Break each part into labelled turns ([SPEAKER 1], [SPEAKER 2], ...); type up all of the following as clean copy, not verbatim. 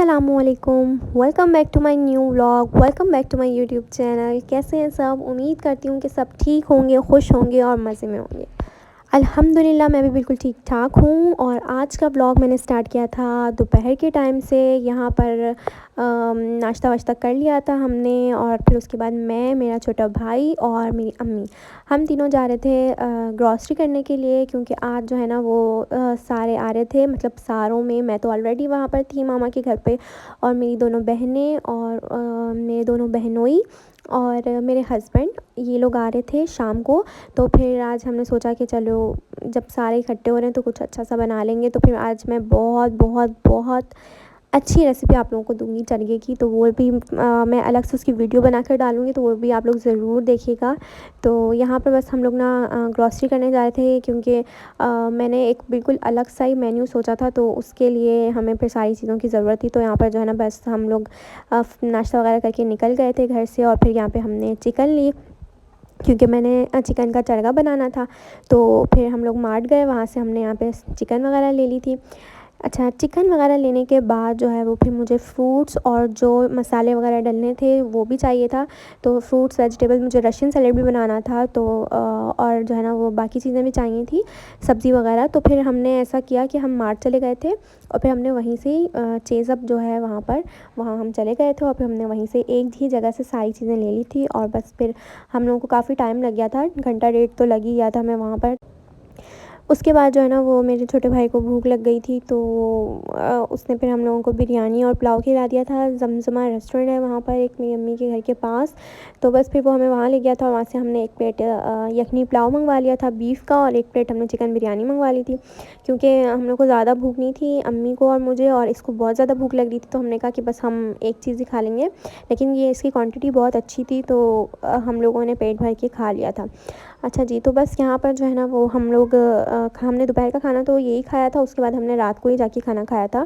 [SPEAKER 1] अस्सलामुअलैकुम, welcome back to my new vlog. Welcome back to my YouTube channel. कैसे हैं सब? उम्मीद करती हूँ कि सब ठीक होंगे, खुश होंगे और मज़े में होंगे। अल्हम्दुलिल्लाह मैं भी बिल्कुल ठीक ठाक हूँ। और आज का व्लॉग मैंने स्टार्ट किया था दोपहर के टाइम से। यहाँ पर नाश्ता वाश्ता कर लिया था हमने, और फिर उसके बाद मैं, मेरा छोटा भाई और मेरी अम्मी, हम तीनों जा रहे थे ग्रॉसरी करने के लिए, क्योंकि आज जो है ना वो सारे आ रहे थे। मतलब सारों में मैं तो ऑलरेडी वहाँ पर थी मामा के घर पे, और मेरी दोनों बहनें और मेरे दोनों बहनोई और मेरे हस्बैंड, ये लोग आ रहे थे शाम को। तो फिर आज हमने सोचा कि चलो जब सारे इकट्ठे हो रहे हैं तो कुछ अच्छा सा बना लेंगे। तो फिर आज मैं बहुत बहुत बहुत अच्छी रेसिपी आप लोगों को दूंगी चरगे की, तो वो भी मैं अलग से उसकी वीडियो बनाकर डालूंगी, तो वो भी आप लोग ज़रूर देखिएगा। तो यहाँ पर बस हम लोग ना ग्रॉसरी करने जा रहे थे, क्योंकि मैंने एक बिल्कुल अलग सा ही मेन्यू सोचा था, तो उसके लिए हमें फिर सारी चीज़ों की ज़रूरत थी। तो यहाँ पर जो है ना बस हम लोग नाश्ता वगैरह करके निकल गए थे घर से, और फिर यहाँ पर हमने चिकन ली, क्योंकि मैंने चिकन का चरगा बनाना था। तो फिर हम लोग मार्ट गए, वहाँ से हमने यहाँ पे चिकन वगैरह ले ली थी। अच्छा, चिकन वगैरह लेने के बाद जो है वो फिर मुझे फ्रूट्स और जो मसाले वगैरह डलने थे वो भी चाहिए था। तो फ्रूट्स वेजिटेबल्स, मुझे रशियन सैलेड भी बनाना था, तो और जो है ना वो बाकी चीज़ें भी चाहिए थी, सब्ज़ी वगैरह। तो फिर हमने ऐसा किया कि हम मार्ट चले गए थे, और फिर हमने वहीं से ही चेज़अप जो है वहाँ हम चले गए थे, और फिर हमने वहीं से एक ही जगह से सारी चीज़ें ले ली थी। और बस फिर हम लोगों को काफ़ी टाइम लग गया था, घंटा डेढ़ तो लग ही गया था हमें वहाँ पर। उसके बाद जो है ना वो मेरे छोटे भाई को भूख लग गई थी, तो उसने फिर हम लोगों को बिरयानी और पुलाव खिला दिया था। जमजमा रेस्टोरेंट है वहाँ पर एक, मेरी अम्मी के घर के पास। तो बस फिर वो हमें वहाँ ले गया था, और वहाँ से हमने एक प्लेट यखनी पुलाव मंगवा लिया था बीफ का, और एक प्लेट हमने चिकन बिरयानी मंगवा ली थी, क्योंकि हम लोग को ज़्यादा भूख नहीं थी, अम्मी को और मुझे, और इसको बहुत ज़्यादा भूख लग रही थी। तो हमने कहा कि बस हम एक चीज़ ही खा लेंगे, लेकिन ये इसकी क्वांटिटी बहुत अच्छी थी, तो हम लोगों ने पेट भर के खा लिया था। अच्छा जी, तो बस यहाँ पर जो है ना वो हम लोग हमने दोपहर का खाना तो यही खाया था। उसके बाद हमने रात को ही जाके खाना खाया था,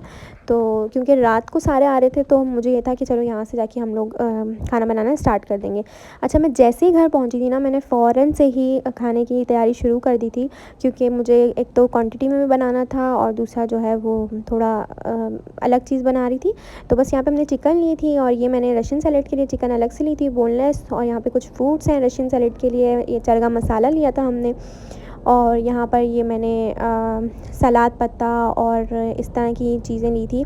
[SPEAKER 1] तो क्योंकि रात को सारे आ रहे थे, तो मुझे ये था कि चलो यहाँ से जाके हम लोग खाना बनाना स्टार्ट कर देंगे। अच्छा, मैं जैसे ही घर पहुँची थी ना, मैंने फ़ौरन से ही खाने की तैयारी शुरू कर दी थी, क्योंकि मुझे एक तो क्वांटिटी में भी बनाना था, और दूसरा जो है वो थोड़ा अलग चीज़ बना रही थी। तो बस यहाँ पे हमने चिकन ली थी, और ये मैंने रशियन सैलेड के लिए चिकन अलग से ली थी बोनलेस, और यहाँ पे कुछ फ्रूट्स हैं रशियन सैलेड के लिए, ये चरगा मसाला लिया था हमने, और यहाँ पर ये मैंने सलाद पत्ता और इस तरह की चीज़ें ली थी।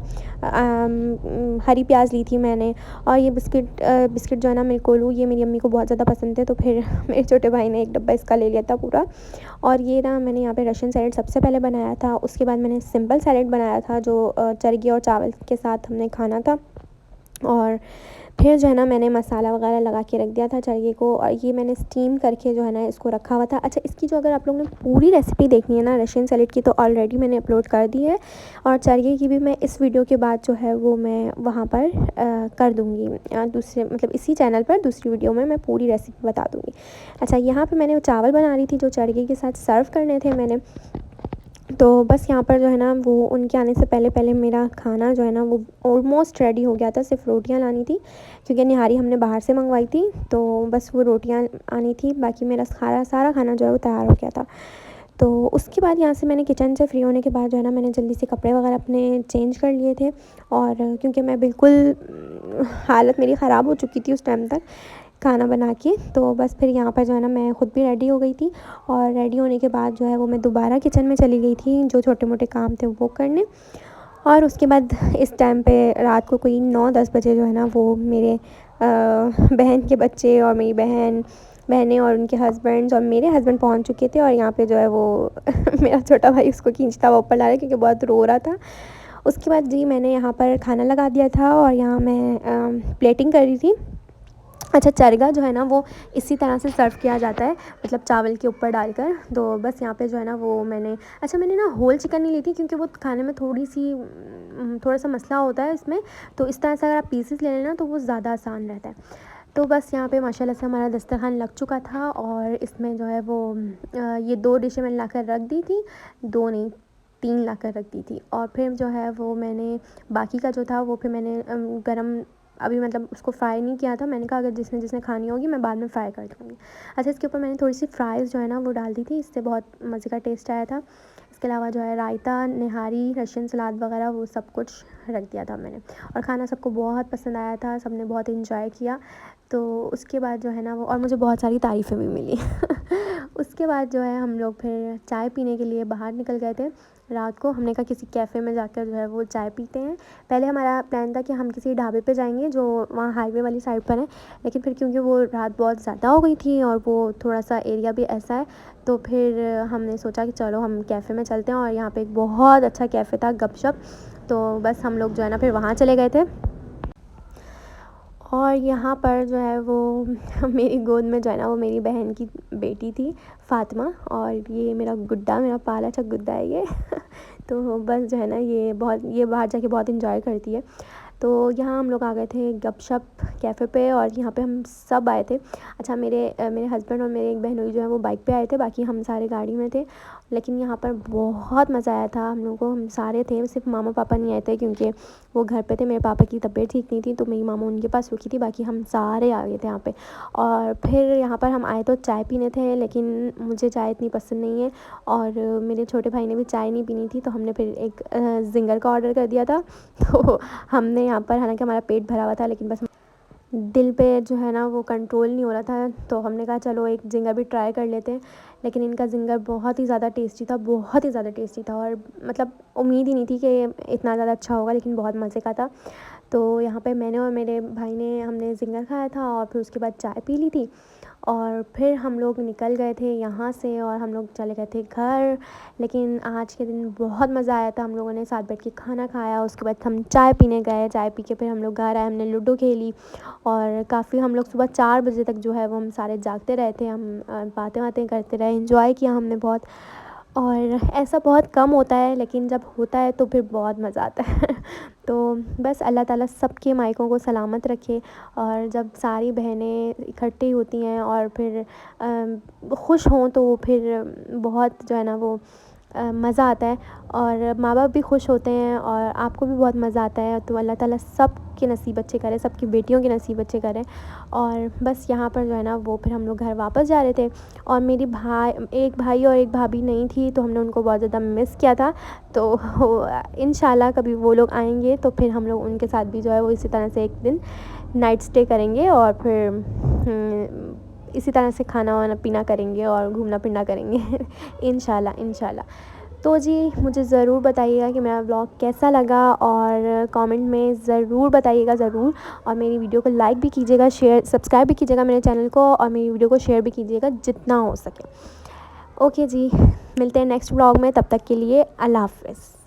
[SPEAKER 1] हरी प्याज ली थी मैंने, और ये बिस्किट जो है ना मेरे कोलू, ये मेरी अम्मी को बहुत ज़्यादा पसंद है, तो फिर मेरे छोटे भाई ने एक डब्बा इसका ले लिया था पूरा। और ये ना मैंने यहाँ पे रशियन सैलेड सबसे पहले बनाया था, उसके बाद मैंने सिंपल सैलेड बनाया था जो चरगी और चावल के साथ हमने खाना था। और फिर जो है ना मैंने मसाला वगैरह लगा के रख दिया था चरगे को, और ये मैंने स्टीम करके जो है ना इसको रखा हुआ था। अच्छा, इसकी जो अगर आप लोगों ने पूरी रेसिपी देखनी है ना रशियन सैलेड की, तो ऑलरेडी मैंने अपलोड कर दी है, और चरगे की भी मैं इस वीडियो के बाद जो है वो मैं वहाँ पर कर दूँगी, दूसरे मतलब इसी चैनल पर दूसरी वीडियो में मैं पूरी रेसिपी बता दूँगी। अच्छा, यहाँ पर मैंने चावल बना रही थी जो चरगे के साथ सर्व करने थे मैंने। तो बस यहाँ पर जो है ना वो उनके आने से पहले पहले मेरा खाना जो है ना वो ऑलमोस्ट रेडी हो गया था। सिर्फ रोटियां लानी थी, क्योंकि निहारी हमने बाहर से मंगवाई थी, तो बस वो रोटियां आनी थी, बाकी मेरा सारा खाना जो है वो तैयार हो गया था। तो उसके बाद यहाँ से मैंने किचन से फ्री होने के बाद जो है ना मैंने जल्दी से कपड़े वगैरह अपने चेंज कर लिए थे, और क्योंकि मैं बिल्कुल हालत मेरी ख़राब हो चुकी थी उस टाइम तक खाना बना के। तो बस फिर यहाँ पर जो है ना मैं ख़ुद भी रेडी हो गई थी, और रेडी होने के बाद जो है वो मैं दोबारा किचन में चली गई थी जो छोटे मोटे काम थे वो करने। और उसके बाद इस टाइम पे रात को कोई 9-10 बजे जो है ना वो मेरे बहन के बच्चे और मेरी बहनें और उनके हस्बैंड्स और मेरे हस्बैंड पहुंच चुके थे, और यहाँ पे जो है वो मेरा छोटा भाई उसको खींचता हुआ ऊपर ला रहा है, क्योंकि बहुत रो रहा था। उसके बाद जी मैंने यहाँ पर खाना लगा दिया था, और यहाँ मैं प्लेटिंग कर रही थी। अच्छा, चरगा जो है ना वो इसी तरह से सर्व किया जाता है, मतलब चावल के ऊपर डालकर। तो बस यहाँ पे जो है ना वो मैंने ना होल चिकन नहीं ली थी, क्योंकि वो खाने में थोड़ा सा मसला होता है इसमें। तो इस तरह से अगर आप पीसेस ले लेना तो वो ज़्यादा आसान रहता है। तो बस यहाँ पे माशाल्लाह से हमारा दस्तरखान लग चुका था, और इसमें जो है वो ये 2 डिशें मैंने ला कर रख दी थी, 2 नहीं 3 ला कर रख दी थी। और फिर जो है वो मैंने बाकी का जो था वो फिर मैंने गरम अभी मतलब उसको फ्राई नहीं किया था। मैंने कहा अगर जिसने जिसने खानी होगी मैं बाद में फ्राई कर दूँगी। अच्छा, इसके ऊपर मैंने थोड़ी सी फ्राइज़ जो है ना वो डाल दी थी, इससे बहुत मज़े का टेस्ट आया था। इसके अलावा जो है रायता, निहारी, रशियन सलाद वगैरह वो सब कुछ रख दिया था मैंने। और खाना सबको बहुत पसंद आया था, सबने बहुत एंजॉय किया। तो उसके बाद जो है ना वो, और मुझे बहुत सारी तारीफ़ें भी मिली उसके बाद जो है हम लोग फिर चाय पीने के लिए बाहर निकल गए थे रात को। हमने कहा किसी कैफ़े में जाकर जो है वो चाय पीते हैं। पहले हमारा प्लान था कि हम किसी ढाबे पे जाएंगे जो वहाँ हाईवे वाली साइड पर है, लेकिन फिर क्योंकि वो रात बहुत ज़्यादा हो गई थी और वो थोड़ा सा एरिया भी ऐसा है, तो फिर हमने सोचा कि चलो हम कैफ़े में चलते हैं। और यहाँ पे एक बहुत अच्छा कैफ़े था, गपशप। तो बस हम लोग जो है ना फिर वहाँ चले गए थे। और यहाँ पर जो है वो मेरी गोद में जो है ना वो मेरी बहन की बेटी थी, फ़ातिमा। और ये मेरा गुड्डा, मेरा पाला अच्छा गुड्डा है ये तो बस जो है ना ये बाहर जाके बहुत इन्जॉय करती है। तो यहाँ हम लोग आ गए थे गपशप कैफ़े पे, और यहाँ पे हम सब आए थे। अच्छा, मेरे हस्बैंड और मेरे एक बहनोई जो है वो बाइक पे आए थे, बाकी हम सारे गाड़ी में थे। लेकिन यहाँ पर बहुत मज़ा आया था हम लोगों को, हम सारे थे, सिर्फ मामा पापा नहीं आए थे क्योंकि वो घर पे थे। मेरे पापा की तबीयत ठीक नहीं थी तो मेरी मामा उनके पास रुकी थी, बाकी हम सारे आ गए थे यहाँ पे। और फिर यहाँ पर हम आए तो चाय पीने थे, लेकिन मुझे चाय इतनी पसंद नहीं है और मेरे छोटे भाई ने भी चाय नहीं पीनी थी, तो हमने फिर एक ज़िंगर का ऑर्डर कर दिया था तो हमने यहाँ पर, हालांकि हमारा पेट भरा हुआ था, लेकिन बस दिल पे जो है ना वो कंट्रोल नहीं हो रहा था, तो हमने कहा चलो एक ज़िंगर भी ट्राई कर लेते हैं। लेकिन इनका ज़िंगर बहुत ही ज़्यादा टेस्टी था, बहुत ही ज़्यादा टेस्टी था, और मतलब उम्मीद ही नहीं थी कि इतना ज़्यादा अच्छा होगा, लेकिन बहुत मज़े का था। तो यहाँ पे मैंने और मेरे भाई ने, हमने ज़िंगर खाया था और फिर उसके बाद चाय पी ली थी। और फिर हम लोग निकल गए थे यहाँ से और हम लोग चले गए थे घर। लेकिन आज के दिन बहुत मज़ा आया था, हम लोगों ने साथ बैठ के खाना खाया, उसके बाद हम चाय पीने गए, चाय पी के फिर हम लोग घर आए, हमने लूडो खेली। और काफ़ी हम लोग सुबह 4 बजे तक जो है वो हम सारे जागते रहे थे, हम बातें बातें करते रहे, एंजॉय किया हमने बहुत। और ऐसा बहुत कम होता है, लेकिन जब होता है तो फिर बहुत मज़ा आता है तो बस अल्लाह ताला सबके मायकों को सलामत रखे। और जब सारी बहनें इकट्ठी होती हैं और फिर खुश हों तो फिर बहुत जो है ना वो मज़ा आता है, और माँ बाप भी खुश होते हैं और आपको भी बहुत मज़ा आता है। तो अल्लाह ताला सब के नसीब अच्छे करे, सबकी बेटियों के नसीब अच्छे करें। और बस यहाँ पर जो है ना वो फिर हम लोग घर वापस जा रहे थे, और मेरी एक भाई और एक भाभी नहीं थी, तो हमने उनको बहुत ज़्यादा मिस किया था। तो इंशाल्लाह कभी वो लोग आएंगे तो फिर हम लोग उनके साथ भी जो है वो इसी तरह से एक दिन नाइट स्टे करेंगे, और फिर इसी तरह से खाना वाना पीना करेंगे और घूमना फिरना करेंगे इंशाल्लाह। तो जी मुझे ज़रूर बताइएगा कि मेरा व्लॉग कैसा लगा, और कमेंट में ज़रूर बताइएगा ज़रूर। और मेरी वीडियो को लाइक भी कीजिएगा, शेयर सब्सक्राइब भी कीजिएगा मेरे चैनल को, और मेरी वीडियो को शेयर भी कीजिएगा जितना हो सके। ओके जी, मिलते हैं नेक्स्ट व्लॉग में, तब तक के लिए अल्लाह हाफ़िज़।